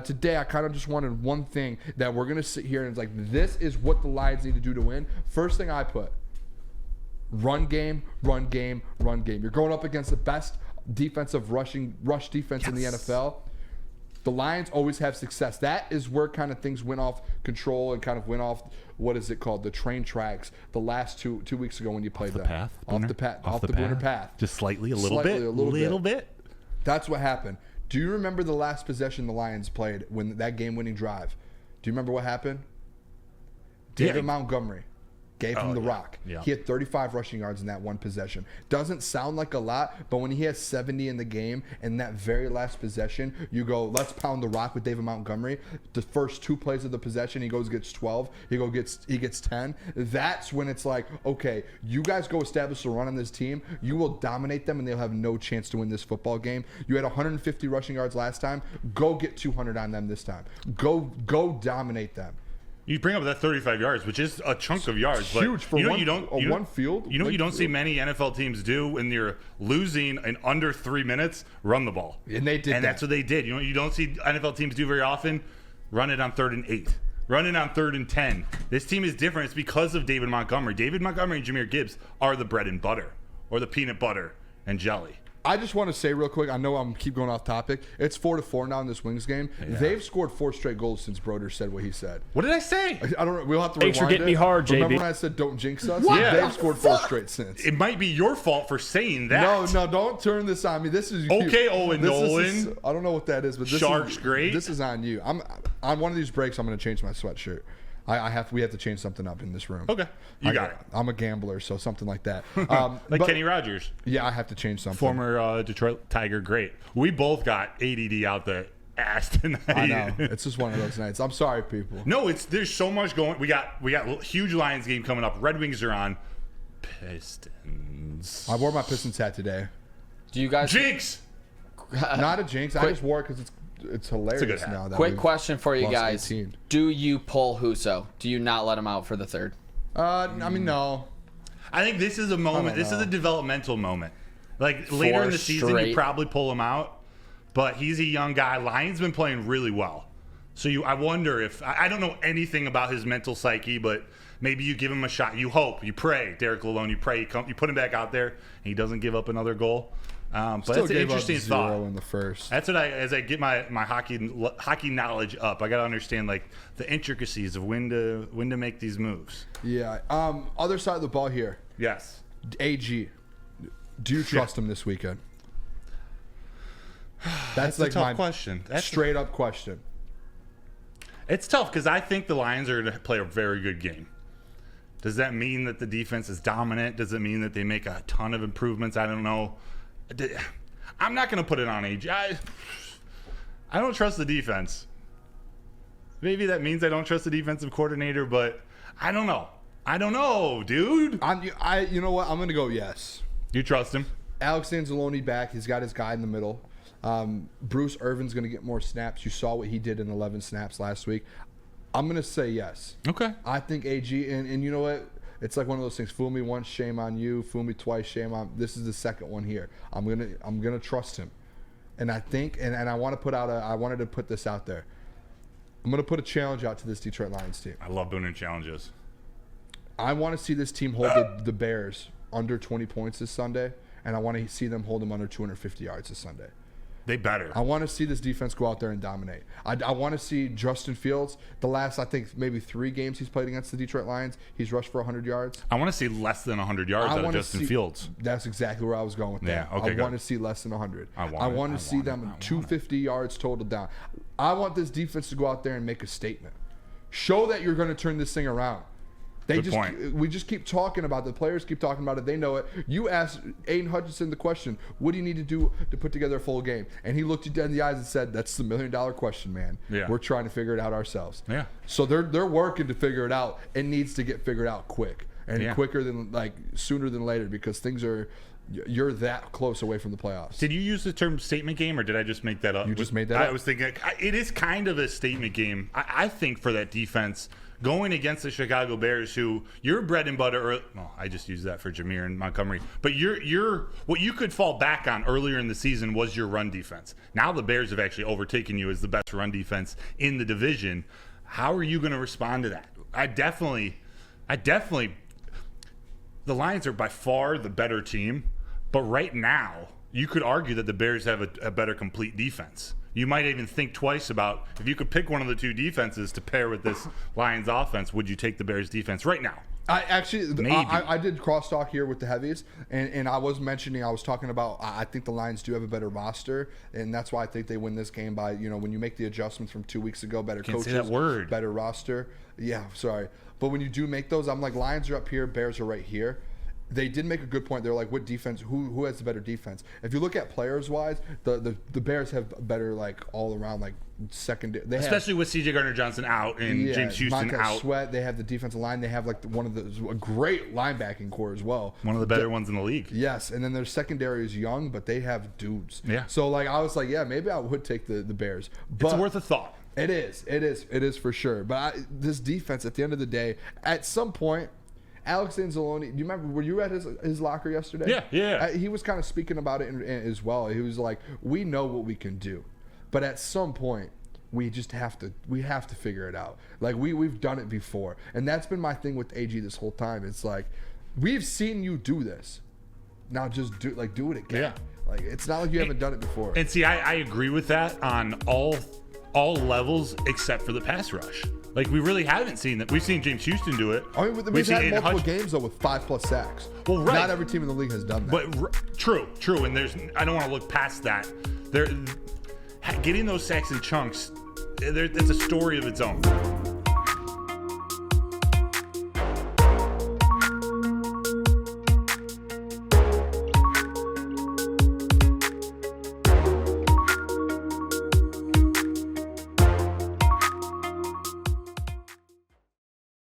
Today, I kind of just wanted one thing that we're going to sit here and it's like, this is what the Lions need to do to win. First thing I put, run game, run game, run game. You're going up against the best defensive rush defense in the NFL. The Lions always have success. That is where kind of things went off control and kind of went off, what is it called, the train tracks the last two weeks ago when you played them. Off the winter path. Just slightly, a little bit. That's what happened. Do you remember the last possession the Lions played when that game-winning drive? Do you remember what happened? David Montgomery gave him the rock. Yeah. He had 35 rushing yards in that one possession. Doesn't sound like a lot, but when he has 70 in the game and that very last possession, you go, let's pound the rock with David Montgomery. The first 2 plays of the possession, he gets 12. He gets 10. That's when it's like, okay, you guys go establish a run on this team. You will dominate them, and they'll have no chance to win this football game. You had 150 rushing yards last time. Go get 200 on them this time. Go dominate them. You bring up that 35 yards, which is a chunk of yards. Huge for one field. You know, you don't see many NFL teams do when they're losing in under 3 minutes. Run the ball, and they did, and that's what they did. You know, you don't see NFL teams do very often. Run it on 3rd and 8. Run it on 3rd and 10. This team is different. It's because of David Montgomery. David Montgomery and Jahmyr Gibbs are the bread and butter, or the peanut butter and jelly. I just want to say real quick, I know I'm keep going off topic. It's 4-4 now in this Wings game. Yeah. They've scored 4 straight goals since Broder said what he said. What did I say? I don't know. We'll have to Thanks for rewind getting me hard, JB. Remember when I said don't jinx us? What? They've scored 4 straight since. It might be your fault for saying that. No, don't turn this on me. This is okay, Owen Nolan. I don't know what that is, but Sharks great. This is on you. I'm on one of these breaks. I'm going to change my sweatshirt. We have to change something up in this room. Okay, you got it. I'm a gambler, so something like that. Like Kenny Rogers. Yeah, I have to change something. Former Detroit Tiger great. We both got ADD out the ass tonight. I know. It's just one of those nights. I'm sorry, people. No, there's so much going. We got a huge Lions game coming up. Red Wings are on. Pistons. I wore my Pistons hat today. Do you guys jinx? Not a jinx. I just wore it because it's hilarious now. Quick question for you guys. 18. Do you pull Huso? Do you not let him out for the 3rd? I mean, no. I think this is a moment. This is a developmental moment. Like later in the season, you probably pull him out. But he's a young guy. Lions been playing really well. So I wonder if I don't know anything about his mental psyche, but maybe you give him a shot. You hope, you pray, Derek Lalone. You pray, you put him back out there, and he doesn't give up another goal. But that's an interesting thought. In the first. That's what as I get my hockey knowledge up, I got to understand like the intricacies of when to make these moves. Yeah. Other side of the ball here. Yes. AG. Do you trust him this weekend? That's like a tough question. That's straight up question. It's tough because I think the Lions are going to play a very good game. Does that mean that the defense is dominant? Does it mean that they make a ton of improvements? I don't know. I'm not going to put it on AG. I don't trust the defense. Maybe that means I don't trust the defensive coordinator, but I don't know. I don't know, dude. You know what? I'm going to go yes. You trust him? Alex Anzalone back. He's got his guy in the middle. Bruce Irvin's going to get more snaps. You saw what he did in 11 snaps last week. I'm going to say yes. Okay. I think AG, and you know what? It's like one of those things. Fool me once, shame on you. Fool me twice, shame on. This is the second one here. I'm gonna trust him, and I think, and I want to put out I wanted to put this out there. I'm gonna put a challenge out to this Detroit Lions team. I love doing challenges. I want to see this team hold the Bears under 20 points this Sunday, and I want to see them hold them under 250 yards this Sunday. They better. I want to see this defense go out there and dominate. I want to see Justin Fields, the last, I think, maybe 3 games he's played against the Detroit Lions, he's rushed for 100 yards. I want to see less than 100 yards out of Justin Fields. That's exactly where I was going with that. Yeah, okay, I want to see less than 100. I want to see them 250 yards total down. I want this defense to go out there and make a statement. Show that you're going to turn this thing around. We just keep talking about it. The players keep talking about it. They know it. You asked Aiden Hutchinson the question, what do you need to do to put together a full game? And he looked you dead in the eyes and said, that's the $1 million question, man. Yeah. We're trying to figure it out ourselves. Yeah. So they're working to figure it out. It needs to get figured out quick. And quicker than, sooner than later, because you're that close away from the playoffs. Did you use the term statement game, or did I just make that up? You just made that up? I was thinking, it is kind of a statement game. I think for that defense, going against the Chicago Bears, who your bread and butter. Well, I just used that for Jameer and Montgomery, but you're what you could fall back on earlier in the season was your run defense. Now the Bears have actually overtaken you as the best run defense in the division. How are you going to respond to that? I definitely. The Lions are by far the better team, but right now you could argue that the Bears have a better complete defense. You might even think twice about if you could pick one of the two defenses to pair with this Lions offense, would you take the Bears defense right now? I did crosstalk here with the heavies, and I was talking about I think the Lions do have a better roster, and that's why I think they win this game by, when you make the adjustments from 2 weeks ago, better coaches, say that word. Better roster. Yeah, sorry. But when you do make those, I'm like, Lions are up here, Bears are right here. They did make a good point. They're like, what defense? Who has the better defense? If you look at players wise, the Bears have better all around secondary. Especially with C.J. Gardner-Johnson out and James Houston Montez out. Sweat. They have the defensive line. They have one of a great linebacking core as well. One of the better ones in the league. Yes, and then their secondary is young, but they have dudes. Yeah. So I was like, yeah, maybe I would take the Bears. But it's worth a thought. It is for sure. But this defense, at the end of the day, at some point. Alex Anzalone, do you remember, were you at his locker yesterday? Yeah. He was kind of speaking about it as well. He was like, we know what we can do. But at some point, we just have to figure it out. We've done it before. And that's been my thing with AG this whole time. It's like, we've seen you do this. Now just do it again. Yeah. It's not like you haven't done it before. And see, I agree with that on all levels except for the pass rush. We really haven't seen that. We've seen James Houston do it. I mean, we've had multiple games though with 5+ sacks. Well, right. Not every team in the league has done that. But true. And I don't want to look past that. Getting those sacks in chunks, it's a story of its own.